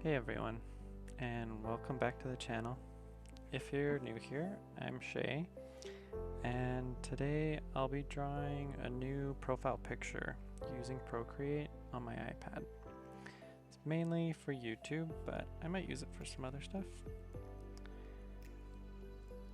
Hey everyone, and welcome back to the channel. If you're new here, I'm Shay, and today I'll be drawing a new profile picture using Procreate on my iPad. It's mainly for YouTube, but I might use it for some other stuff.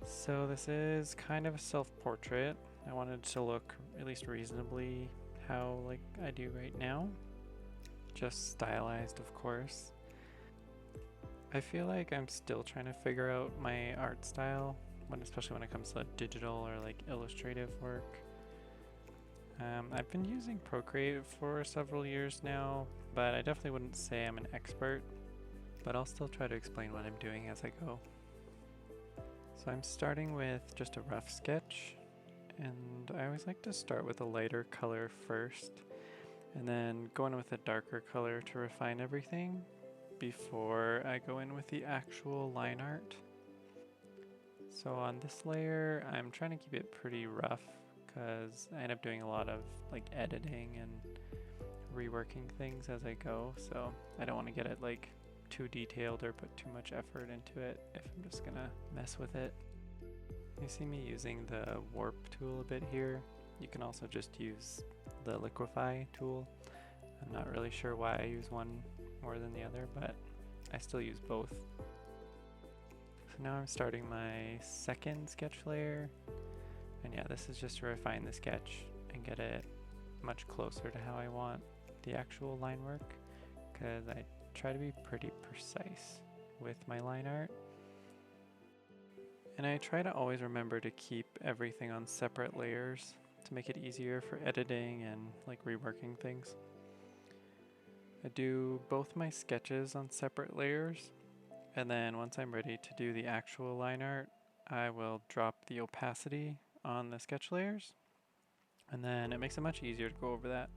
So this is kind of a self-portrait. I wanted to look at least reasonably how I do right now, just stylized of course. I feel like I'm still trying to figure out my art style, especially when it comes to digital or illustrative work. I've been using Procreate for several years now, but I definitely wouldn't say I'm an expert, but I'll still try to explain what I'm doing as I go. So I'm starting with just a rough sketch, and I always like to start with a lighter color first, and then go in with a darker color to refine everything before I go in with the actual line art. So on this layer, I'm trying to keep it pretty rough because I end up doing a lot of editing and reworking things as I go. So I don't want to get it too detailed or put too much effort into it if I'm just gonna mess with it. You see me using the warp tool a bit here. You can also just use the liquify tool. I'm not really sure why I use one more than the other, but I still use both. So now I'm starting my second sketch layer, and yeah, this is just to refine the sketch and get it much closer to how I want the actual line work, because I try to be pretty precise with my line art. And I try to always remember to keep everything on separate layers to make it easier for editing and reworking things. I do both my sketches on separate layers, and then once I'm ready to do the actual line art, I will drop the opacity on the sketch layers, and then it makes it much easier to go over that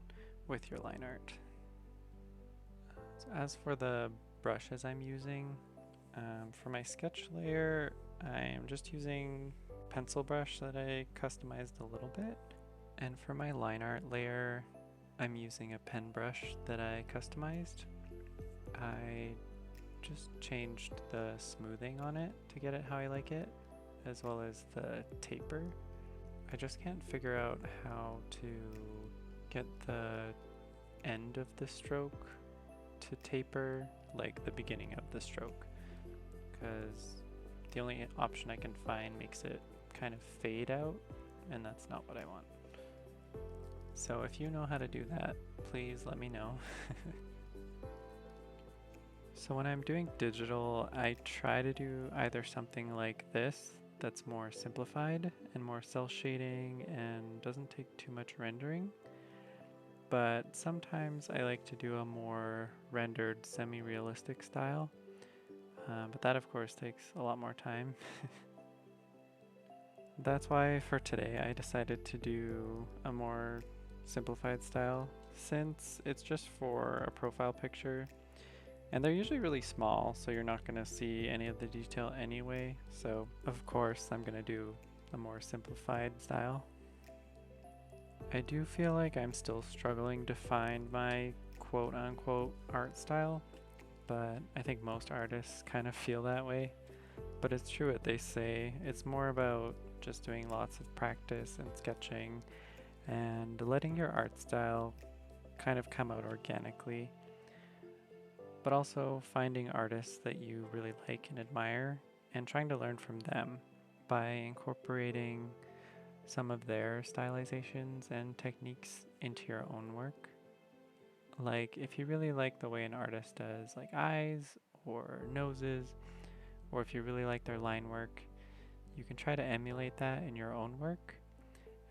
with your line art. So as for the brushes I'm using, for my sketch layer, I am just using pencil brush that I customized a little bit. And for my line art layer, I'm using a pen brush that I customized. I just changed the smoothing on it to get it how I like it, as well as the taper. I just can't figure out how to get the end of the stroke to taper like the beginning of the stroke, because the only option I can find makes it kind of fade out, and that's not what I want. So if you know how to do that, please let me know. So when I'm doing digital, I try to do either something like this that's more simplified and more cell shading and doesn't take too much rendering. But sometimes I like to do a more rendered semi-realistic style. But that of course takes a lot more time. That's why for today I decided to do a more simplified style, since it's just for a profile picture. And they're usually really small, so you're not going to see any of the detail anyway. So of course I'm going to do a more simplified style. I do feel like I'm still struggling to find my quote-unquote art style, but I think most artists kind of feel that way. But it's true what they say, it's more about just doing lots of practice and sketching and letting your art style kind of come out organically, but also finding artists that you really like and admire and trying to learn from them by incorporating some of their stylizations and techniques into your own work. Like if you really like the way an artist does eyes or noses, or if you really like their line work, you can try to emulate that in your own work,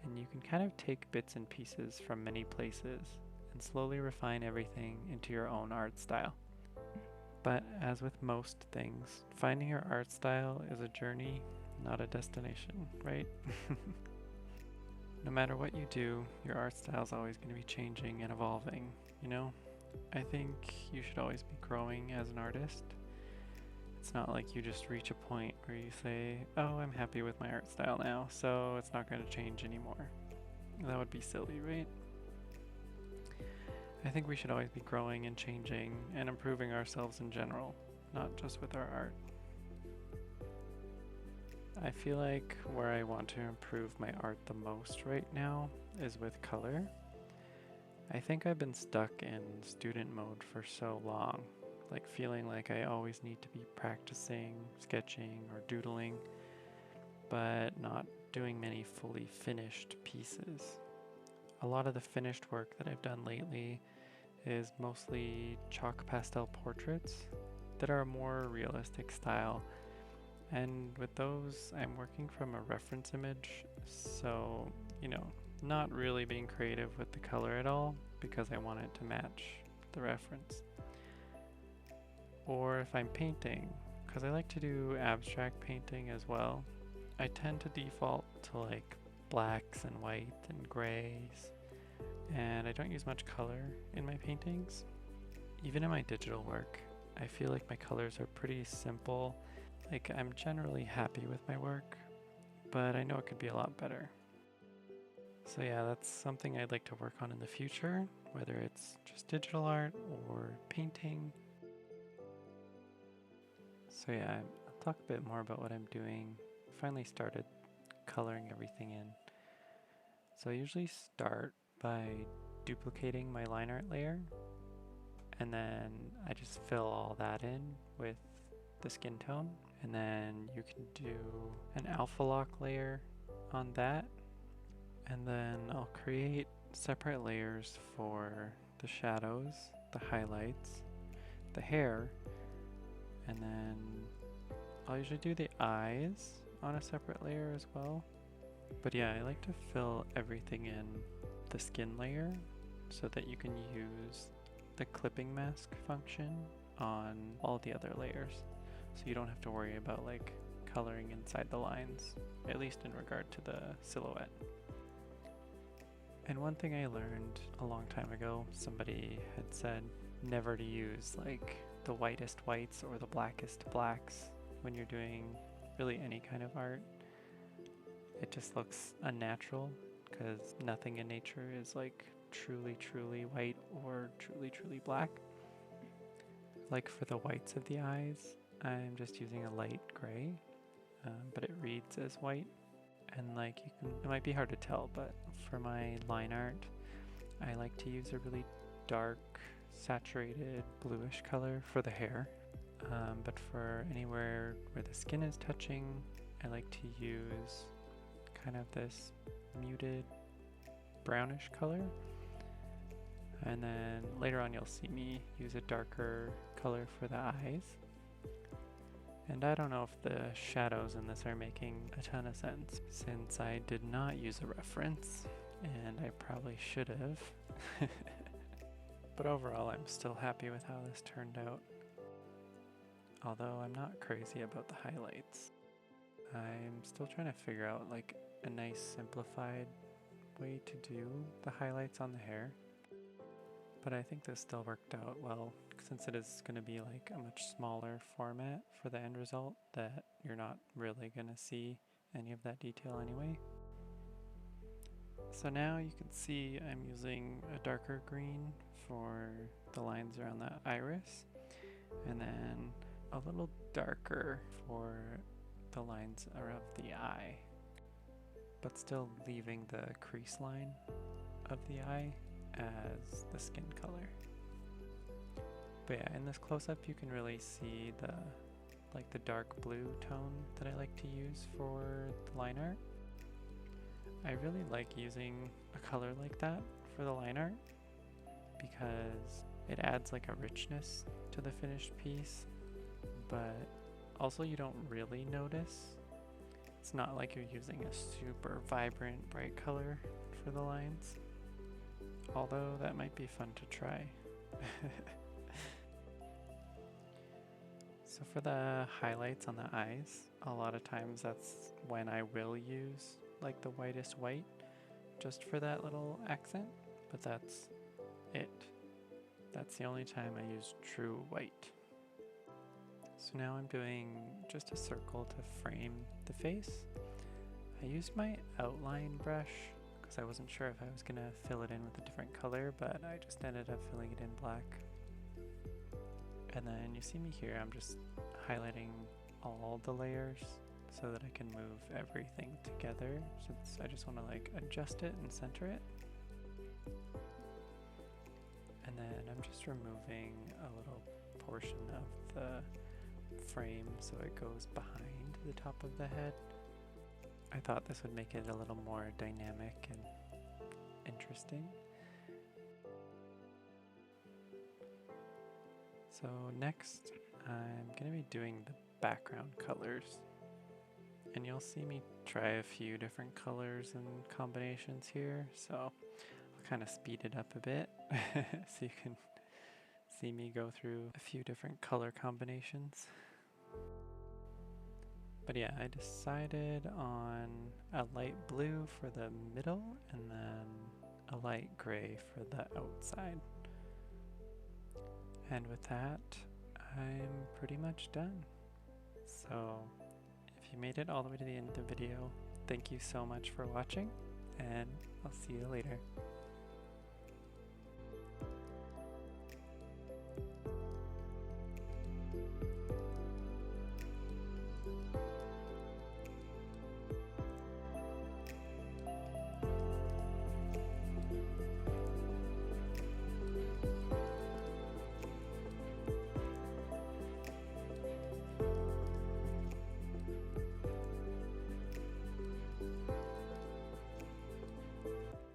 and you can kind of take bits and pieces from many places and slowly refine everything into your own art style. But as with most things, finding your art style is a journey, not a destination, right? No matter what you do, your art style is always going to be changing and evolving, you know? I think you should always be growing as an artist. It's not like you just reach a point where you say, oh, I'm happy with my art style now, so it's not going to change anymore. That would be silly, right? I think we should always be growing and changing and improving ourselves in general, not just with our art. I feel like where I want to improve my art the most right now is with color. I think I've been stuck in student mode for so long, like feeling like I always need to be practicing, sketching, or doodling, but not doing many fully finished pieces. A lot of the finished work that I've done lately is mostly chalk pastel portraits that are a more realistic style. And with those, I'm working from a reference image, so, not really being creative with the color at all because I want it to match the reference. Or if I'm painting, because I like to do abstract painting as well, I tend to default to like blacks and white and grays, and I don't use much color in my paintings. Even in my digital work, I feel like my colors are pretty simple. Like, I'm generally happy with my work, but I know it could be a lot better. So yeah, that's something I'd like to work on in the future, whether it's just digital art or painting. So yeah, I'll talk a bit more about what I'm doing. I finally started coloring everything in. So I usually start by duplicating my line art layer, and then I just fill all that in with the skin tone. And then you can do an alpha lock layer on that. And then I'll create separate layers for the shadows, the highlights, the hair, and then I'll usually do the eyes on a separate layer as well. But yeah, I like to fill everything in the skin layer so that you can use the clipping mask function on all the other layers. So you don't have to worry about like coloring inside the lines, at least in regard to the silhouette. And one thing I learned a long time ago, somebody had said never to use like the whitest whites or the blackest blacks when you're doing really any kind of art. It just looks unnatural because nothing in nature is like truly white or truly black. Like for the whites of the eyes, I'm just using a light gray, but it reads as white. And like it might be hard to tell, but for my line art, I like to use a really dark, saturated bluish color for the hair. But for anywhere where the skin is touching, I like to use kind of this muted brownish color. And then later on you'll see me use a darker color for the eyes. And I don't know if the shadows in this are making a ton of sense, since I did not use a reference, and I probably should have. But overall, I'm still happy with how this turned out. Although I'm not crazy about the highlights. I'm still trying to figure out like a nice simplified way to do the highlights on the hair. But I think this still worked out well, since it is going to be like a much smaller format for the end result that you're not really going to see any of that detail anyway. So now you can see I'm using a darker green for the lines around the iris, and then a little darker for the lines around the eye, but still leaving the crease line of the eye as the skin color. But yeah, in this close-up you can really see the dark blue tone that I like to use for the line art. I really like using a color like that for the line art because it adds like a richness to the finished piece, but also you don't really notice. It's not like you're using a super vibrant bright color for the lines. Although that might be fun to try. So for the highlights on the eyes, a lot of times that's when I will use like the whitest white just for that little accent, but that's it. That's the only time I use true white. So now I'm doing just a circle to frame the face. I used my outline brush because I wasn't sure if I was going to fill it in with a different color, but I just ended up filling it in black. And then you see me here, I'm just highlighting all the layers so that I can move everything together, since I just want to like adjust it and center it. And then I'm just removing a little portion of the frame so it goes behind the top of the head. I thought this would make it a little more dynamic and interesting. So next, I'm going to be doing the background colors. And you'll see me try a few different colors and combinations here, so I'll kind of speed it up a bit so you can see me go through a few different color combinations. But yeah, I decided on a light blue for the middle and then a light gray for the outside. And with that, I'm pretty much done. So if you made it all the way to the end of the video, thank you so much for watching, and I'll see you later.